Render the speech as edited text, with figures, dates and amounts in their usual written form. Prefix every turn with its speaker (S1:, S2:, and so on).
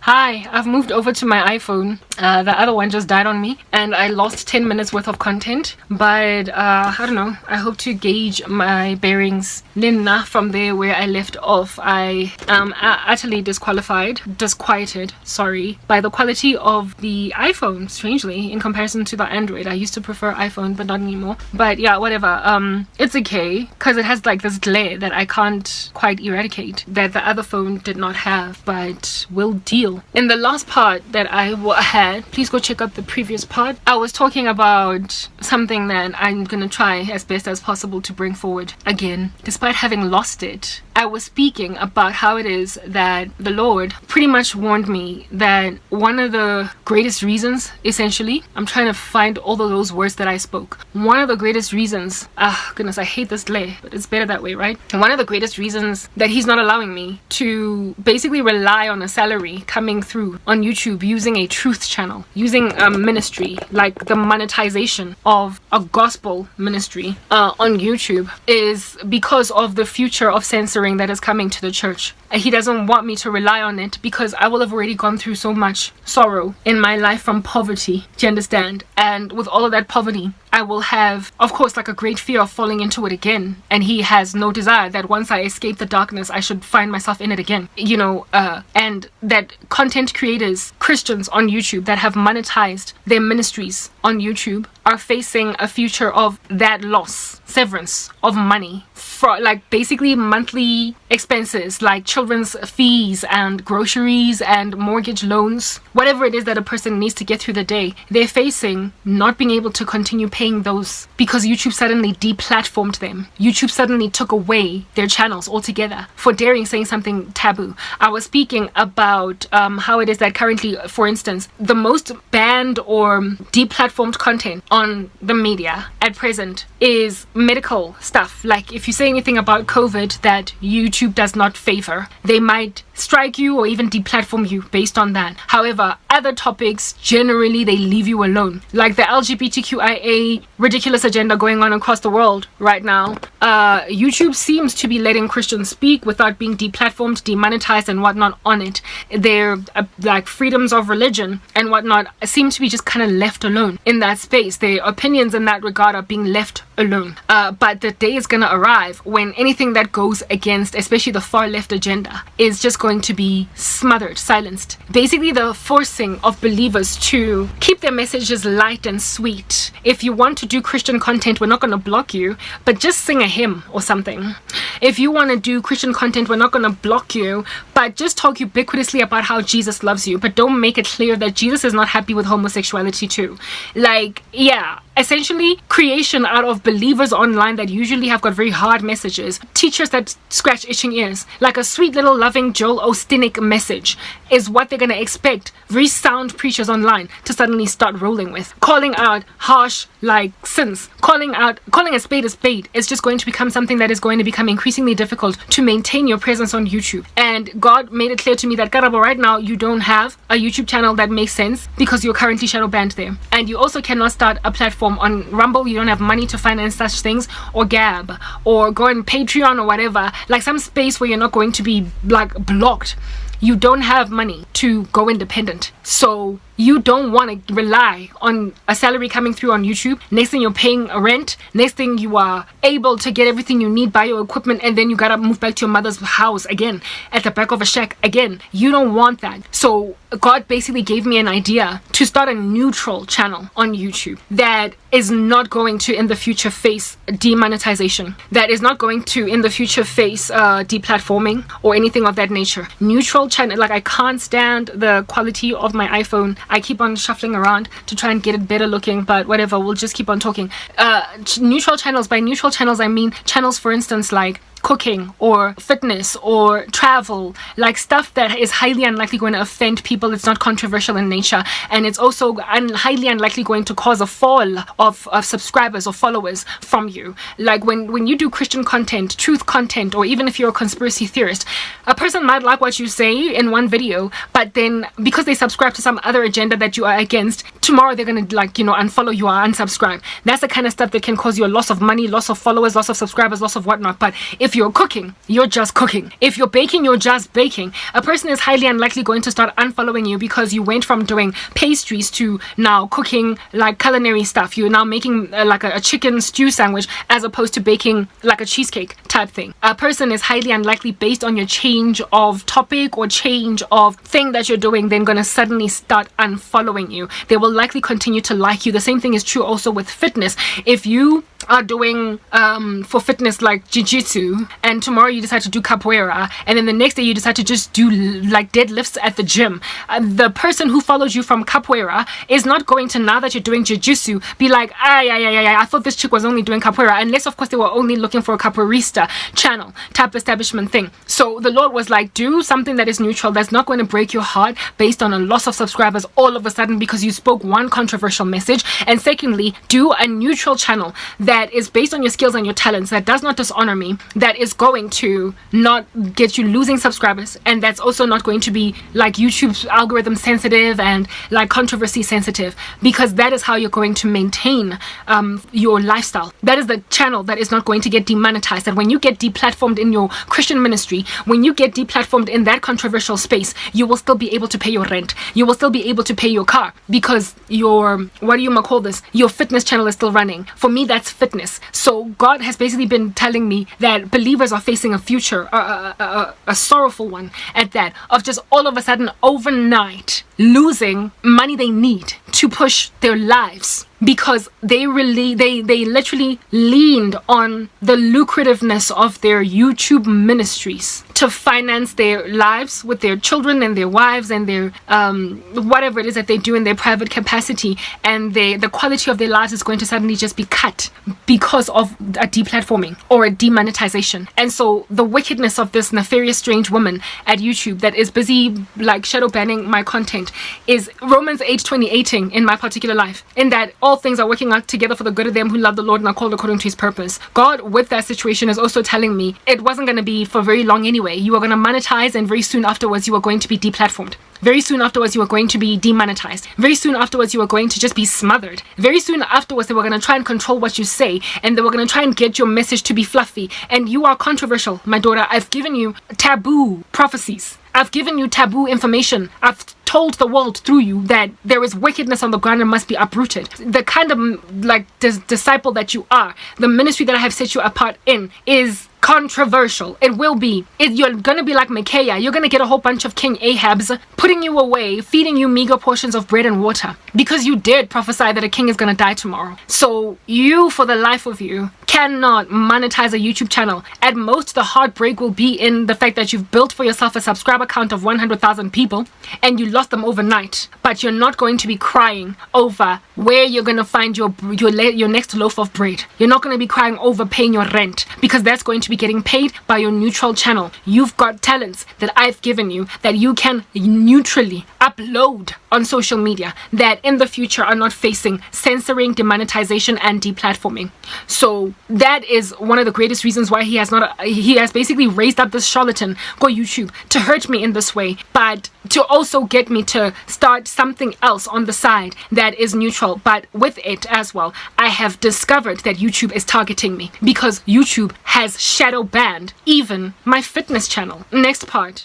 S1: Hi, I've moved over to my iPhone. The other one just died on me and I lost 10 minutes worth of content. But I don't know. I hope to gauge my bearings from there where I left off. I am utterly disquieted, by the quality of the iPhone, strangely, in comparison to the Android. I used to prefer iPhone, but not anymore. But yeah, whatever. It's okay because it has like this glare that I can't quite eradicate that the other phone did not have, but will deal. In the last part that I had, please go check out the previous part. I was talking about something that I'm gonna try as best as possible to bring forward again, despite having lost it. I was speaking about how it is that the Lord pretty much warned me that one of the greatest reasons, essentially, I'm trying to find all of those words that I spoke. One of the greatest reasons, goodness, I hate this delay, but it's better that way, right? And one of the greatest reasons that He's not allowing me to basically rely on a salary coming through on YouTube using a truth channel, using a ministry, like the monetization of a gospel ministry on YouTube, is because of the future of censoring that is coming to the church. He doesn't want me to rely on it because I will have already gone through so much sorrow in my life from poverty. Do you understand? And with all of that poverty, I will have, of course, like a great fear of falling into it again. And He has no desire that once I escape the darkness, I should find myself in it again. You know, and that content creators, Christians on YouTube that have monetized their ministries on YouTube are facing a future of that loss, severance of money for like basically monthly expenses like children's fees and groceries and mortgage loans, whatever it is that a person needs to get through the day. They're facing not being able to continue paying those because YouTube suddenly deplatformed them. YouTube suddenly took away their channels altogether for daring saying something taboo. I was speaking about how it is that currently, for instance, the most banned or deplatformed content on the media at present is medical stuff. Like if you say anything about COVID that YouTube does not favor, they might strike you or even deplatform you based on that. However, other topics, generally they leave you alone. Like the LGBTQIA ridiculous agenda going on across the world right now. YouTube seems to be letting Christians speak without being deplatformed, demonetized and whatnot on it. Their like freedoms of religion and whatnot seem to be just kind of left alone in that space. Their opinions in that regard are being left alone. But the day is gonna arrive when anything that goes against, especially the far left agenda, is just going to be smothered, silenced. Basically the forcing of believers to keep their messages light and sweet. If you want to do Christian content, we're not going to block you, but just sing a hymn or something. If you want to do Christian content, we're not going to block you, but just talk ubiquitously about how Jesus loves you, but don't make it clear that Jesus is not happy with homosexuality too. Like, yeah, essentially creation out of believers online that usually have got very hard messages, teachers that scratch itching ears, like a sweet little loving Joel Ostinic message is what they're going to expect very sound preachers online to suddenly start rolling with. Calling out harsh like sins, calling a spade is just going to become something that is going to become increasingly difficult to maintain your presence on YouTube. And God made it clear to me that Karabo, right now you don't have a YouTube channel that makes sense because you're currently shadow banned there, and you also cannot start a platform on Rumble. You don't have money to finance such things, or Gab, or go on Patreon or whatever, like some space where you're not going to be like blocked. You don't have money to go independent, so you don't want to rely on a salary coming through on YouTube. Next thing you're paying a rent, next thing you are able to get everything you need, buy your equipment, and then you gotta move back to your mother's house again at the back of a shack again. You don't want that. So God basically gave me an idea to start a neutral channel on YouTube that is not going to in the future face demonetization, that is not going to in the future face deplatforming or anything of that nature. Neutral channel. Like, I can't stand the quality of my iPhone. I keep on shuffling around to try and get it better looking, but whatever, we'll just keep on talking. Neutral channels, by neutral channels I mean channels, for instance, like cooking or fitness or travel, like stuff that is highly unlikely going to offend people. It's not controversial in nature, and it's also highly unlikely going to cause a fall of subscribers or followers from you. Like when you do Christian content, truth content, or even if you're a conspiracy theorist, a person might like what you say in one video, but then because they subscribe to some other agenda that you are against, tomorrow they're gonna like, you know, unfollow you or unsubscribe. That's the kind of stuff that can cause you a loss of money, loss of followers, loss of subscribers, loss of whatnot. But if you're cooking, you're just cooking. If you're baking, you're just baking. A person is highly unlikely going to start unfollowing you because you went from doing pastries to now cooking like culinary stuff. You're now making like a chicken stew sandwich as opposed to baking like a cheesecake type thing. A person is highly unlikely, based on your change of topic or change of thing that you're doing, then gonna suddenly start unfollowing you. They will likely continue to like you. The same thing is true also with fitness. If you are doing for fitness like jiu-jitsu, and tomorrow you decide to do capoeira, and then the next day you decide to just do like deadlifts at the gym, the person who follows you from capoeira is not going to, now that you're doing jiu-jitsu, be like, I thought this chick was only doing capoeira, unless of course they were only looking for a capoeirista channel type establishment thing. So the Lord was like, do something that is neutral, that's not going to break your heart based on a loss of subscribers all of a sudden because you spoke one controversial message. And secondly, do a neutral channel that is based on your skills and your talents, that does not dishonor me, that is going to not get you losing subscribers, and that's also not going to be like YouTube's algorithm sensitive and like controversy sensitive, because that is how you're going to maintain your lifestyle. That is the channel that is not going to get demonetized. That when you get deplatformed in your Christian ministry, when you get deplatformed in that controversial space, you will still be able to pay your rent, you will still be able to pay your car, because your, what do you call this, your fitness channel is still running. For me, that's fitness. So God has basically been telling me that believers are facing a future, a sorrowful one at that, of just all of a sudden overnight losing money they need to push their lives, because they literally leaned on the lucrativeness of their YouTube ministries to finance their lives with their children and their wives and their whatever it is that they do in their private capacity, and the quality of their lives is going to suddenly just be cut because of a deplatforming or a demonetization. And so the wickedness of this nefarious strange woman at YouTube that is busy like shadow banning my content is Romans 8:28 in my particular life, in that all things are working out together for the good of them who love the Lord and are called according to his purpose. God, with that situation, is also telling me it wasn't going to be for very long anyway. You are going to monetize, and very soon afterwards you are going to be deplatformed. Very soon afterwards, you are going to be demonetized. Very soon afterwards, you are going to just be smothered. Very soon afterwards, they were going to try and control what you say, and they were going to try and get your message to be fluffy. And you are controversial, my daughter. I've given you taboo prophecies. I've given you taboo information. I've told the world through you that there is wickedness on the ground and must be uprooted. The kind of like disciple that you are, the ministry that I have set you apart in, is controversial. It will be. You're gonna be like Micaiah. You're gonna get a whole bunch of King Ahabs putting you away, feeding you meager portions of bread and water, because you dared prophesy that a king is gonna die tomorrow. So you, for the life of you, cannot monetize a YouTube channel. At most, the heartbreak will be in the fact that you've built for yourself a subscriber count of 100,000 people and you lost them overnight. But you're not going to be crying over where you're going to find your next loaf of bread. You're not going to be crying over paying your rent, because that's going to be getting paid by your neutral channel. You've got talents that I've given you that you can neutrally upload on social media, that in the future are not facing censoring, demonetization, and deplatforming. So that is one of the greatest reasons why he has basically raised up this charlatan for YouTube to hurt me in this way, but to also get me to start something else on the side that is neutral. But with it as well, I have discovered that YouTube is targeting me, because YouTube has shadow banned even my fitness channel. Next part.